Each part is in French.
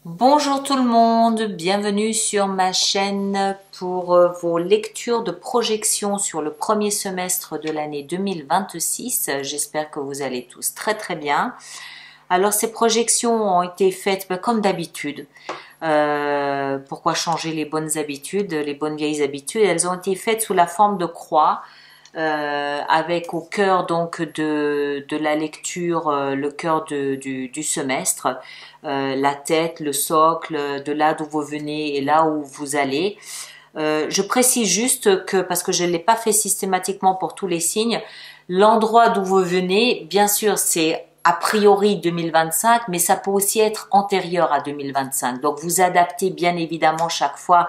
Bonjour tout le monde, bienvenue sur ma chaîne pour vos lectures de projection sur le premier semestre de l'année 2026. J'espère que vous allez tous très très bien. Alors ces projections ont été faites comme d'habitude. Pourquoi changer les bonnes habitudes, les bonnes vieilles habitudes? Elles ont été faites sous la forme de croix. Avec au cœur donc de la lecture le cœur du semestre, la tête, le socle, de là d'où vous venez et là où vous allez. Je précise juste que, parce que je ne l'ai pas fait systématiquement pour tous les signes, l'endroit d'où vous venez, bien sûr, c'est a priori 2025, mais ça peut aussi être antérieur à 2025. Donc vous adaptez bien évidemment chaque fois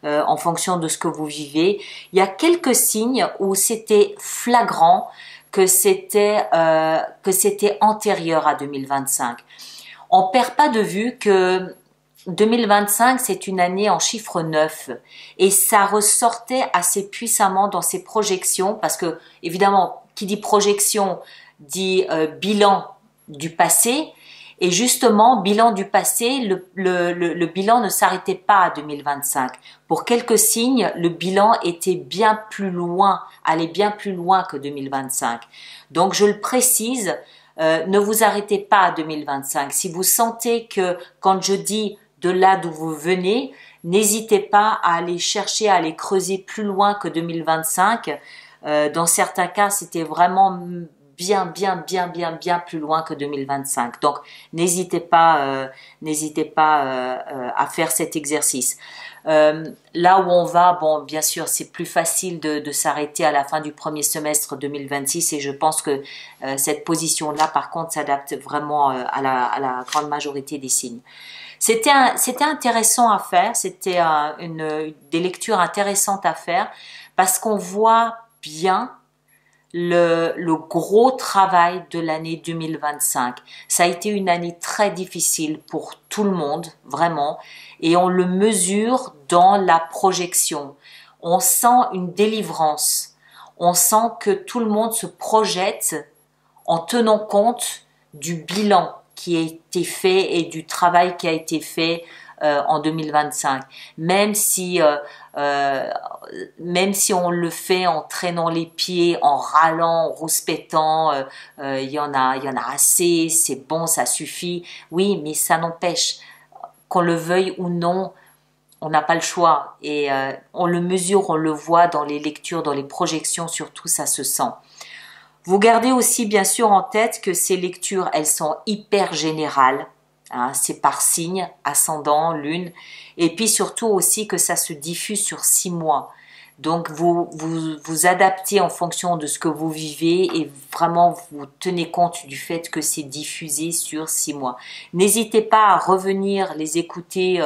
en fonction de ce que vous vivez. Il y a quelques signes où c'était flagrant que c'était antérieur à 2025. On perd pas de vue que 2025, c'est une année en chiffre 9 et ça ressortait assez puissamment dans ces projections parce que, évidemment, qui dit projection dit bilan du passé et justement, bilan du passé, le bilan ne s'arrêtait pas à 2025. Pour quelques signes, le bilan était bien plus loin, allait bien plus loin que 2025. Donc, je le précise, ne vous arrêtez pas à 2025. Si vous sentez que quand je dis de là d'où vous venez, n'hésitez pas à aller chercher, à aller creuser plus loin que 2025. Dans certains cas, c'était vraiment bien plus loin que 2025. Donc, n'hésitez pas à faire cet exercice. Là où on va, bon, bien sûr, c'est plus facile de s'arrêter à la fin du premier semestre 2026 et je pense que cette position-là, par contre, s'adapte vraiment à la grande majorité des signes. C'était intéressant à faire, c'était des lectures intéressantes à faire parce qu'on voit bien le gros travail de l'année 2025. Ça a été une année très difficile pour tout le monde, vraiment, et on le mesure dans la projection. On sent une délivrance. On sent que tout le monde se projette en tenant compte du bilan qui a été fait et du travail qui a été fait en 2025. Euh, Même si on le fait en traînant les pieds, en râlant, en rouspétant, il y en a assez, c'est bon, ça suffit. Oui, mais ça n'empêche, qu'on le veuille ou non, on n'a pas le choix. Et on le mesure, on le voit dans les lectures, dans les projections, surtout ça se sent. Vous gardez aussi bien sûr en tête que ces lectures, elles sont hyper générales. Hein, c'est par signe, ascendant, lune. Et puis surtout aussi que ça se diffuse sur 6 mois. Donc vous adaptez en fonction de ce que vous vivez et vraiment vous tenez compte du fait que c'est diffusé sur 6 mois. N'hésitez pas à revenir les écouter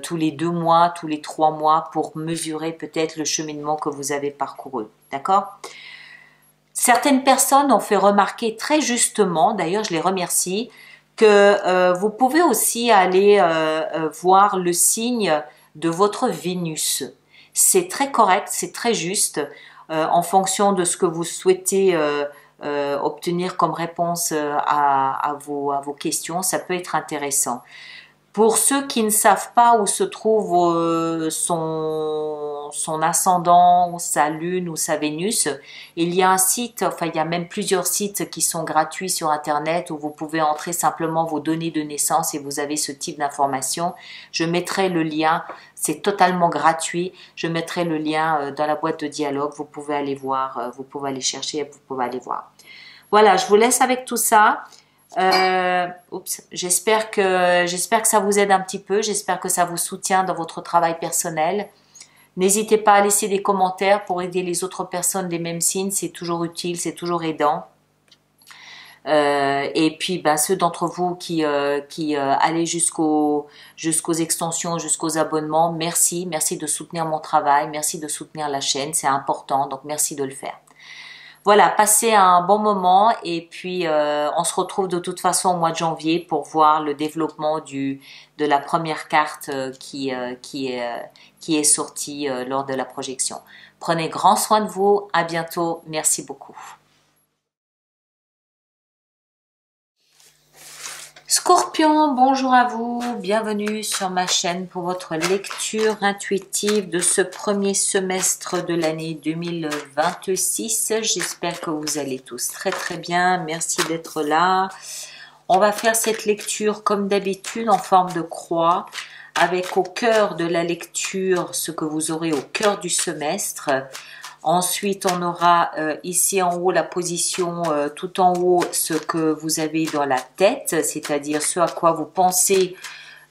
tous les 2 mois, tous les 3 mois pour mesurer peut-être le cheminement que vous avez parcouru. D'accord ? Certaines personnes ont fait remarquer très justement, d'ailleurs je les remercie, que vous pouvez aussi aller voir le signe de votre Vénus. C'est très correct, c'est très juste en fonction de ce que vous souhaitez obtenir comme réponse à vos questions. Ça peut être intéressant. Pour ceux qui ne savent pas où se trouve son ascendant, ou sa lune ou sa Vénus, il y a un site, enfin il y a même plusieurs sites qui sont gratuits sur internet où vous pouvez entrer simplement vos données de naissance et vous avez ce type d'informations. Je mettrai le lien, c'est totalement gratuit, je mettrai le lien dans la boîte de dialogue, vous pouvez aller voir, vous pouvez aller chercher, vous pouvez aller voir. Voilà, je vous laisse avec tout ça. J'espère que ça vous aide un petit peu, j'espère que ça vous soutient dans votre travail personnel. N'hésitez pas à laisser des commentaires pour aider les autres personnes des mêmes signes, c'est toujours utile, c'est toujours aidant. Et puis ceux d'entre vous qui allez jusqu'aux extensions, jusqu'aux abonnements, merci de soutenir mon travail, merci de soutenir la chaîne, c'est important, donc merci de le faire. Voilà, passez un bon moment et puis on se retrouve de toute façon au mois de janvier pour voir le développement de la première carte qui est sortie lors de la projection. Prenez grand soin de vous, à bientôt, merci beaucoup. Scorpion, bonjour à vous, bienvenue sur ma chaîne pour votre lecture intuitive de ce premier semestre de l'année 2026. J'espère que vous allez tous très bien, merci d'être là. On va faire cette lecture comme d'habitude en forme de croix, avec au cœur de la lecture ce que vous aurez au cœur du semestre. Ensuite, on aura ici en haut la position, tout en haut, ce que vous avez dans la tête, c'est-à-dire ce à quoi vous pensez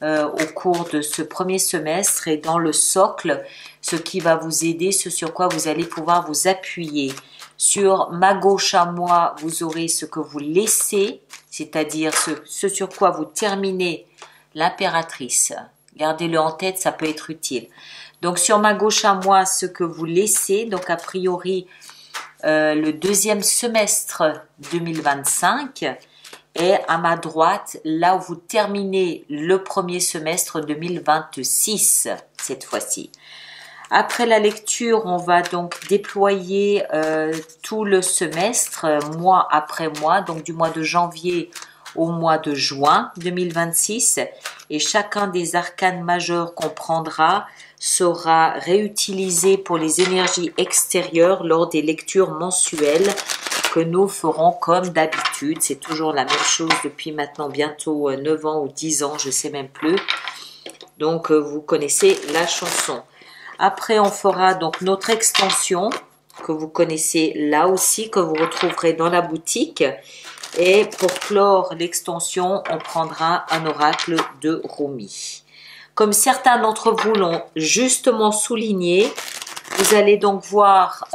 au cours de ce premier semestre, et dans le socle, ce qui va vous aider, ce sur quoi vous allez pouvoir vous appuyer. Sur ma gauche à moi, vous aurez ce que vous laissez, c'est-à-dire ce sur quoi vous terminez l'impératrice. Gardez-le en tête, ça peut être utile. Donc, sur ma gauche à moi, ce que vous laissez, donc a priori, le deuxième semestre 2025, et à ma droite, là où vous terminez le premier semestre 2026, cette fois-ci. Après la lecture, on va donc déployer tout le semestre, mois après mois, donc du mois de janvier au mois de juin 2026, et chacun des arcanes majeurs qu'on prendra sera réutilisé pour les énergies extérieures lors des lectures mensuelles que nous ferons comme d'habitude. C'est toujours la même chose depuis maintenant bientôt 9 ans ou 10 ans, je ne sais même plus. Donc vous connaissez la chanson. Après on fera donc notre extension que vous connaissez là aussi, que vous retrouverez dans la boutique. Et pour clore l'extension, on prendra un oracle de Rumi. Comme certains d'entre vous l'ont justement souligné, vous allez donc voir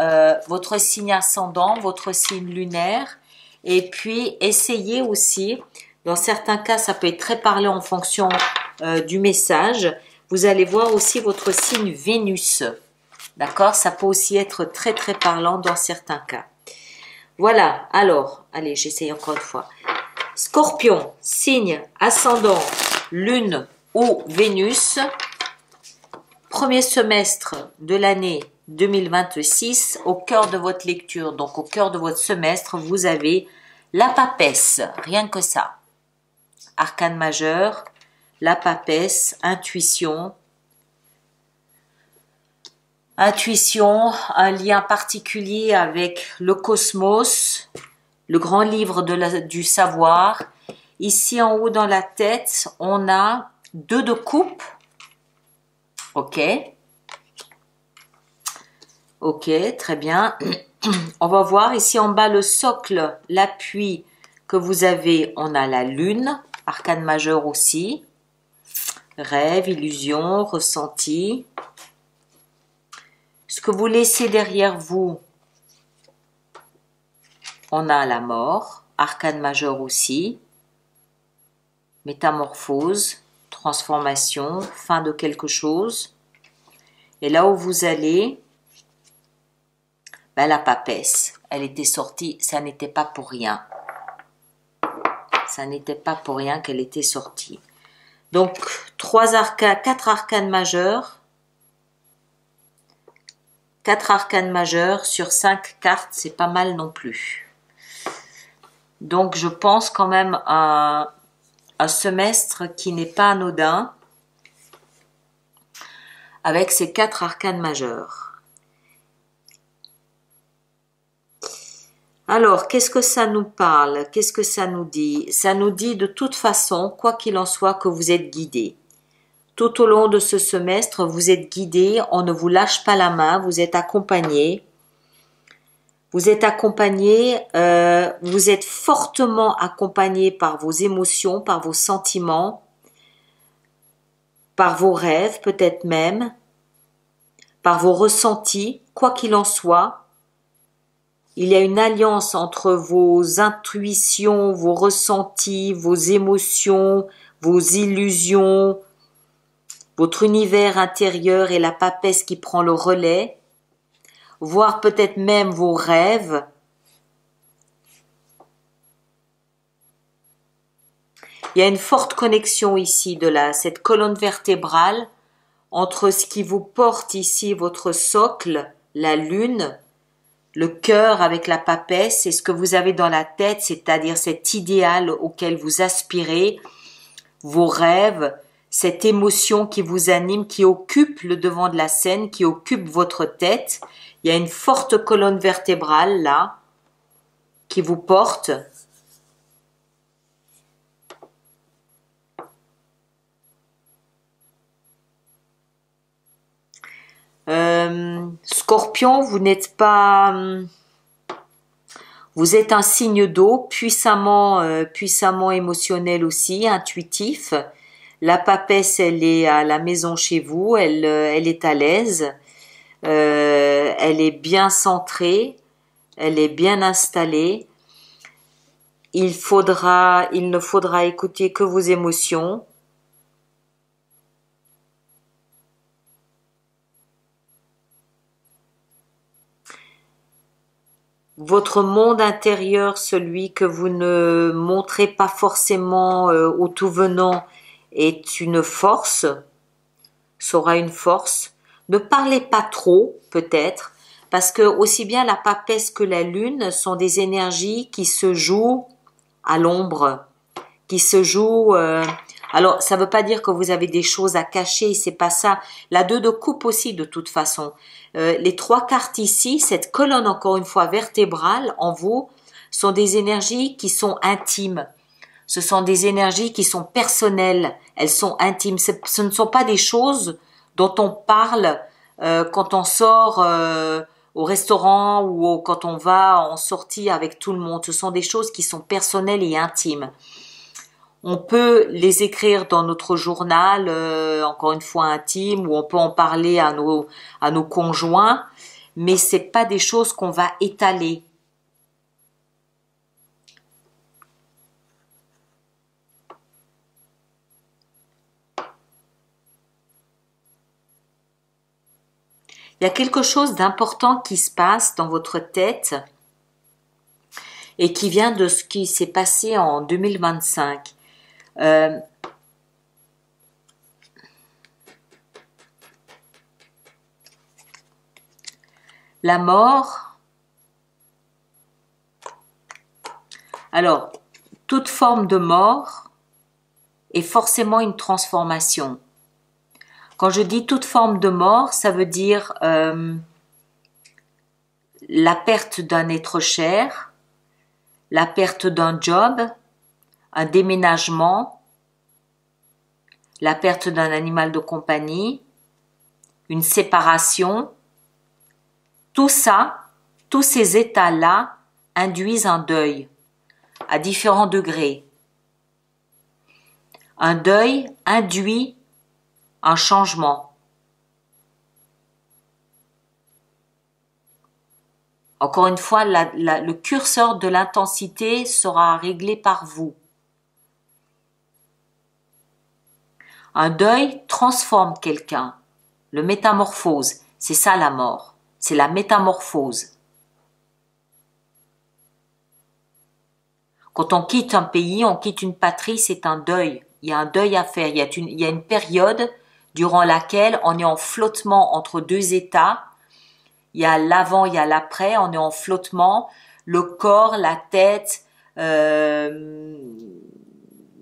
votre signe ascendant, votre signe lunaire, et puis essayez aussi, dans certains cas ça peut être très parlant en fonction du message, vous allez voir aussi votre signe Vénus, d'accord? Ça peut aussi être très parlant dans certains cas. Voilà, alors, allez, j'essaye encore une fois. Scorpion, signe ascendant, lune ou Vénus, premier semestre de l'année 2026, au cœur de votre lecture, donc au cœur de votre semestre, vous avez la papesse, rien que ça. Arcane majeur, la papesse, intuition, un lien particulier avec le cosmos, le grand livre du savoir. Ici en haut dans la tête, on a 2 de coupe. Ok, très bien. On va voir ici en bas le socle, l'appui que vous avez. On a la lune, arcane majeur aussi. Rêve, illusion, ressenti. Ce que vous laissez derrière vous, on a la mort, arcane majeur aussi, métamorphose, transformation, fin de quelque chose. Et là où vous allez, la papesse, elle était sortie, ça n'était pas pour rien. Ça n'était pas pour rien qu'elle était sortie. Donc, 4 arcanes majeurs. 4 arcanes majeurs sur 5 cartes, c'est pas mal non plus. Donc, je pense quand même à un semestre qui n'est pas anodin avec ces 4 arcanes majeurs. Alors, qu'est-ce que ça nous parle? Qu'est-ce que ça nous dit? Ça nous dit de toute façon, quoi qu'il en soit, que vous êtes guidés. Tout au long de ce semestre, vous êtes guidés, on ne vous lâche pas la main, vous êtes accompagnés. Vous êtes accompagnés, vous êtes fortement accompagnés par vos émotions, par vos sentiments, par vos rêves peut-être même, par vos ressentis, quoi qu'il en soit. Il y a une alliance entre vos intuitions, vos ressentis, vos émotions, vos illusions, votre univers intérieur et la papesse qui prend le relais, voire peut-être même vos rêves. Il y a une forte connexion ici de cette colonne vertébrale entre ce qui vous porte ici, votre socle, la lune, le cœur avec la papesse, et ce que vous avez dans la tête, c'est-à-dire cet idéal auquel vous aspirez, vos rêves, cette émotion qui vous anime, qui occupe le devant de la scène, qui occupe votre tête. Il y a une forte colonne vertébrale là, qui vous porte. Scorpion, vous n'êtes pas... Vous êtes un signe d'eau, puissamment émotionnel aussi, intuitif. La papesse, elle est à la maison chez vous, elle est à l'aise, elle est bien centrée, elle est bien installée. Il ne faudra écouter que vos émotions. Votre monde intérieur, celui que vous ne montrez pas forcément au tout venant, est une force, sera une force. Ne parlez pas trop, peut-être, parce que aussi bien la papesse que la lune sont des énergies qui se jouent à l'ombre, qui se jouent... alors, ça ne veut pas dire que vous avez des choses à cacher, c'est pas ça. La 2 de coupe aussi, de toute façon. Les 3 cartes ici, cette colonne encore une fois vertébrale en vous, sont des énergies qui sont intimes. Ce sont des énergies qui sont personnelles, elles sont intimes. Ce ne sont pas des choses dont on parle quand on sort au restaurant ou quand on va en sortie avec tout le monde. Ce sont des choses qui sont personnelles et intimes. On peut les écrire dans notre journal, encore une fois intime, ou on peut en parler à nos conjoints, mais c'est pas des choses qu'on va étaler. Il y a quelque chose d'important qui se passe dans votre tête et qui vient de ce qui s'est passé en 2025. La mort. Alors, toute forme de mort est forcément une transformation. Quand je dis toute forme de mort, ça veut dire la perte d'un être cher, la perte d'un job, un déménagement, la perte d'un animal de compagnie, une séparation. Tout ça, tous ces états-là induisent un deuil à différents degrés. Un deuil induit un changement. Encore une fois, le curseur de l'intensité sera réglé par vous. Un deuil transforme quelqu'un, le métamorphose, c'est ça la mort, c'est la métamorphose. Quand on quitte un pays, on quitte une patrie, c'est un deuil. Il y a un deuil à faire, il y a une période durant laquelle on est en flottement entre deux états. Il y a l'avant, il y a l'après, on est en flottement, le corps, la tête,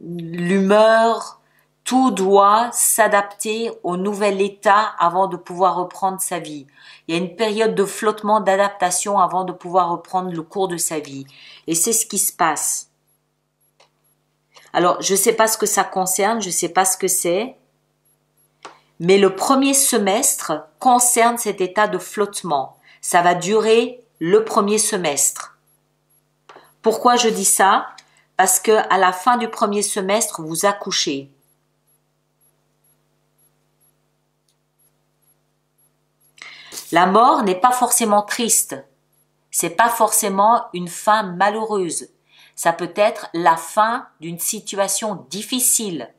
l'humeur, tout doit s'adapter au nouvel état avant de pouvoir reprendre sa vie. Il y a une période de flottement, d'adaptation avant de pouvoir reprendre le cours de sa vie. Et c'est ce qui se passe. Alors, je ne sais pas ce que ça concerne, je ne sais pas ce que c'est, mais le premier semestre concerne cet état de flottement. Ça va durer le premier semestre. Pourquoi je dis ça? Parce que à la fin du premier semestre, vous accouchez. La mort n'est pas forcément triste. C'est pas forcément une fin malheureuse. Ça peut être la fin d'une situation difficile.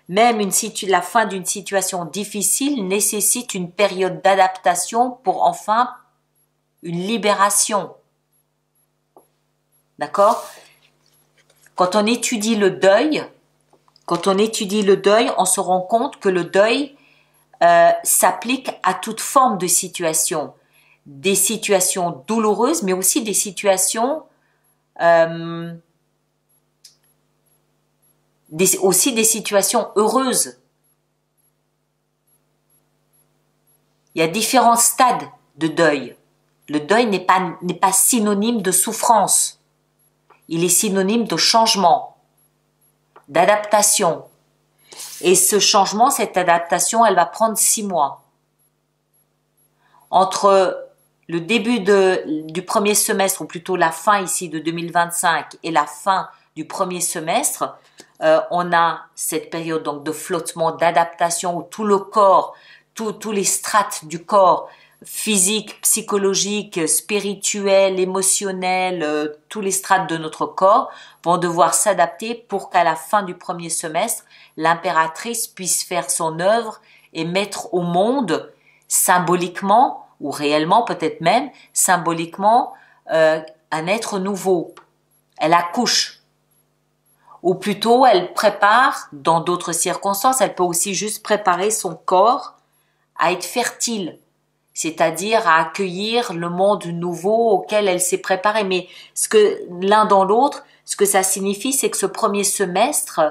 Même la fin d'une situation difficile nécessite une période d'adaptation pour enfin une libération. D'accord? Quand on étudie le deuil, on se rend compte que le deuil s'applique à toute forme de situation. Des situations douloureuses, mais aussi des situations aussi des situations heureuses. Il y a différents stades de deuil. Le deuil n'est pas synonyme de souffrance. Il est synonyme de changement, d'adaptation. Et ce changement, cette adaptation, elle va prendre 6 mois. Entre le début du premier semestre, ou plutôt la fin ici de 2025 et la fin du premier semestre, on a cette période donc de flottement, d'adaptation où tout le corps, tous les strates du corps, physique, psychologique, spirituel, émotionnel, tous les strates de notre corps vont devoir s'adapter pour qu'à la fin du premier semestre, l'impératrice puisse faire son œuvre et mettre au monde symboliquement, ou réellement peut-être même, symboliquement, un être nouveau. Elle accouche. Ou plutôt, elle prépare, dans d'autres circonstances, elle peut aussi juste préparer son corps à être fertile, c'est-à-dire à accueillir le monde nouveau auquel elle s'est préparée. Mais ce que l'un dans l'autre, ce que ça signifie, c'est que ce premier semestre,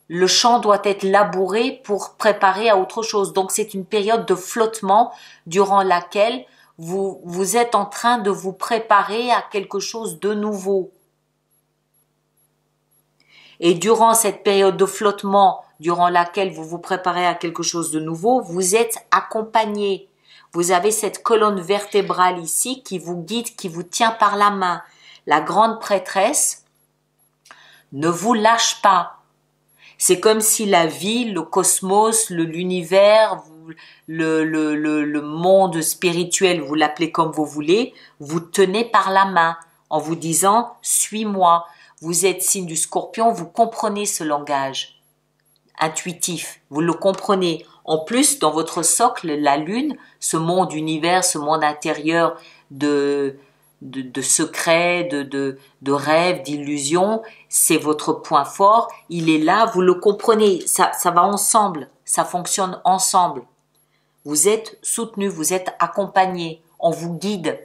le champ doit être labouré pour préparer à autre chose. Donc c'est une période de flottement durant laquelle vous êtes en train de vous préparer à quelque chose de nouveau. Et durant cette période de flottement, durant laquelle vous vous préparez à quelque chose de nouveau, vous êtes accompagné. Vous avez cette colonne vertébrale ici qui vous guide, qui vous tient par la main. La grande prêtresse ne vous lâche pas. C'est comme si la vie, le cosmos, l'univers, le monde spirituel, vous l'appelez comme vous voulez, vous tenez par la main en vous disant « suis-moi ». Vous êtes signe du Scorpion, vous comprenez ce langage intuitif, vous le comprenez. En plus, dans votre socle, la Lune, ce monde univers, ce monde intérieur de secrets, de rêves, d'illusions, c'est votre point fort. Il est là, vous le comprenez. Ça va ensemble, ça fonctionne ensemble. Vous êtes soutenu, vous êtes accompagné, on vous guide.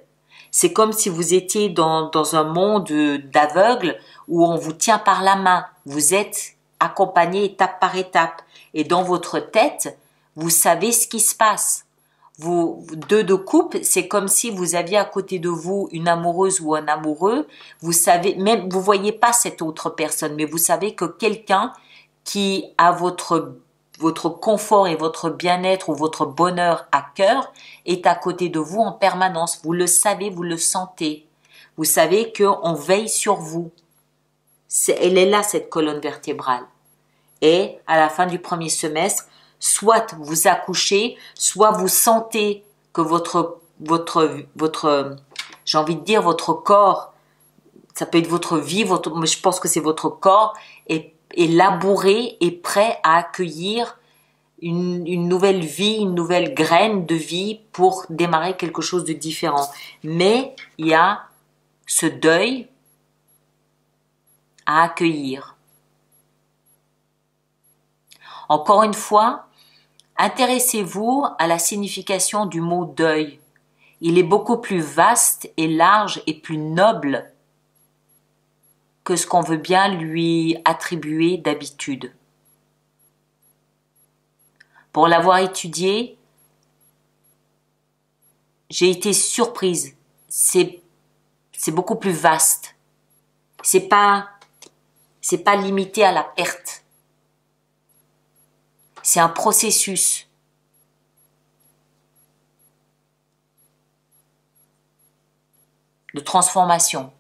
C'est comme si vous étiez dans un monde d'aveugles où on vous tient par la main. Vous êtes accompagné étape par étape. Et dans votre tête, vous savez ce qui se passe. Vous, deux de couple, c'est comme si vous aviez à côté de vous une amoureuse ou un amoureux. Vous savez, même, vous voyez pas cette autre personne, mais vous savez que quelqu'un qui a votre confort et votre bien-être ou votre bonheur à cœur est à côté de vous en permanence. Vous le savez, vous le sentez. Vous savez qu'on veille sur vous. Elle est là, cette colonne vertébrale. Et à la fin du premier semestre, soit vous accouchez, soit vous sentez que votre j'ai envie de dire votre corps, ça peut être votre vie, mais je pense que c'est votre corps, est labouré et prêt à accueillir une nouvelle vie, une nouvelle graine de vie pour démarrer quelque chose de différent. Mais il y a ce deuil à accueillir. Encore une fois, intéressez-vous à la signification du mot deuil. Il est beaucoup plus vaste et large et plus noble que ce qu'on veut bien lui attribuer d'habitude. Pour l'avoir étudié, j'ai été surprise. C'est beaucoup plus vaste. C'est pas limité à la perte. C'est un processus. De transformation.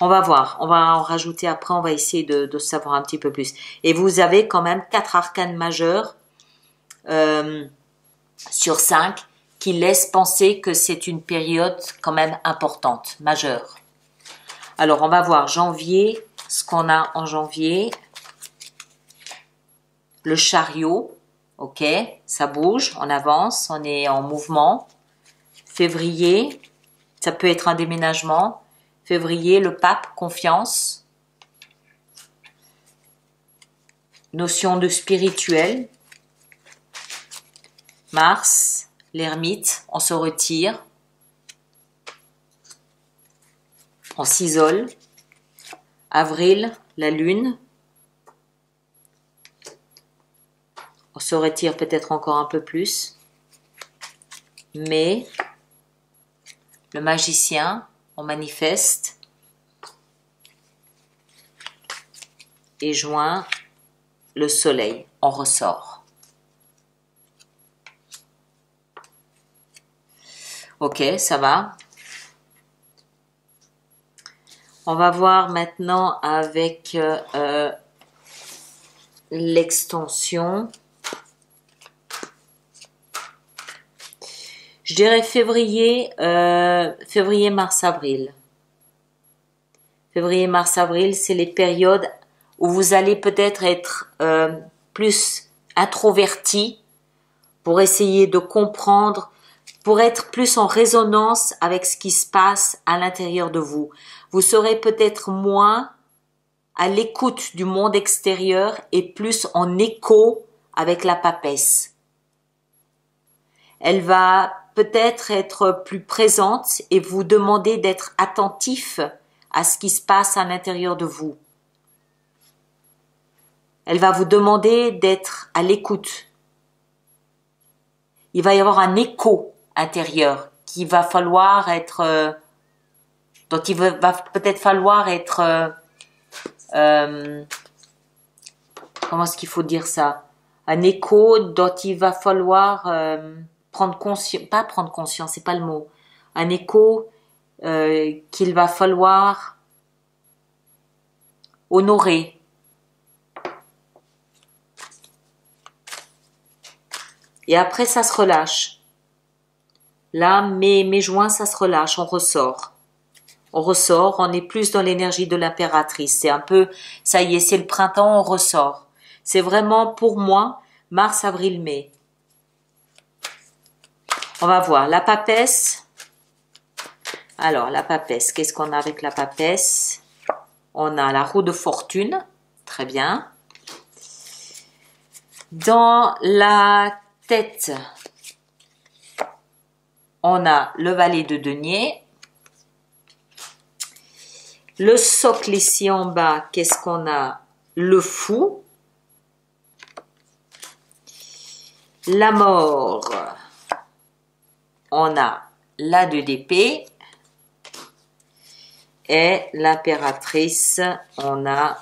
On va voir, on va en rajouter après, on va essayer de savoir un petit peu plus. Et vous avez quand même 4 arcanes majeurs sur 5 qui laissent penser que c'est une période quand même importante, majeure. Alors on va voir janvier, ce qu'on a en janvier. Le chariot, ok, ça bouge, on avance, on est en mouvement. Février, ça peut être un déménagement. Février, le pape, confiance. Notion de spirituel. Mars, l'ermite, on se retire. On s'isole. Avril, la lune. On se retire peut-être encore un peu plus. Mai, le magicien, on manifeste. Et juin, le soleil, on ressort. Ok, ça va. On va voir maintenant avec l'extension. Je dirais février, mars, avril. Février, mars, avril, c'est les périodes où vous allez peut-être être plus introverti pour essayer de comprendre, pour être plus en résonance avec ce qui se passe à l'intérieur de vous. Vous serez peut-être moins à l'écoute du monde extérieur et plus en écho avec la papesse. Elle va peut-être être plus présente et vous demander d'être attentif à ce qui se passe à l'intérieur de vous. Elle va vous demander d'être à l'écoute. Il va y avoir un écho intérieur qui va falloir être, dont il va peut-être falloir être, comment est-ce qu'il faut dire ça? Un écho dont il va falloir prendre conscience, pas prendre conscience, c'est pas le mot. Un écho qu'il va falloir honorer. Et après, ça se relâche. Là, mai, juin, ça se relâche, on ressort. On ressort, on est plus dans l'énergie de l'impératrice. C'est un peu, ça y est, c'est le printemps, on ressort. C'est vraiment, pour moi, mars, avril, mai. On va voir, la papesse. Alors, la papesse, qu'est-ce qu'on a avec la papesse? On a la roue de fortune, très bien. Dans la tête, on a le valet de denier. Le socle ici en bas, qu'est-ce qu'on a? Le fou. La mort, on a la 2 d'épée. Et l'impératrice, on a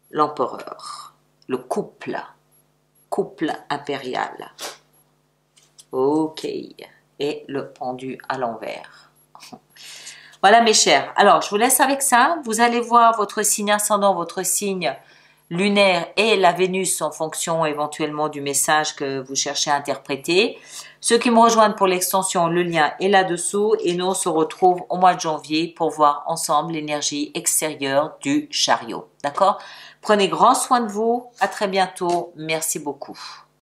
l'empereur. Le couple impérial. Ok. Et le pendu à l'envers. Voilà mes chers. Alors, je vous laisse avec ça. Vous allez voir votre signe ascendant, votre signe lunaire et la Vénus en fonction éventuellement du message que vous cherchez à interpréter. Ceux qui me rejoignent pour l'extension, le lien est là-dessous et nous on se retrouve au mois de janvier pour voir ensemble l'énergie extérieure du chariot. D'accord? Prenez grand soin de vous. À très bientôt. Merci beaucoup.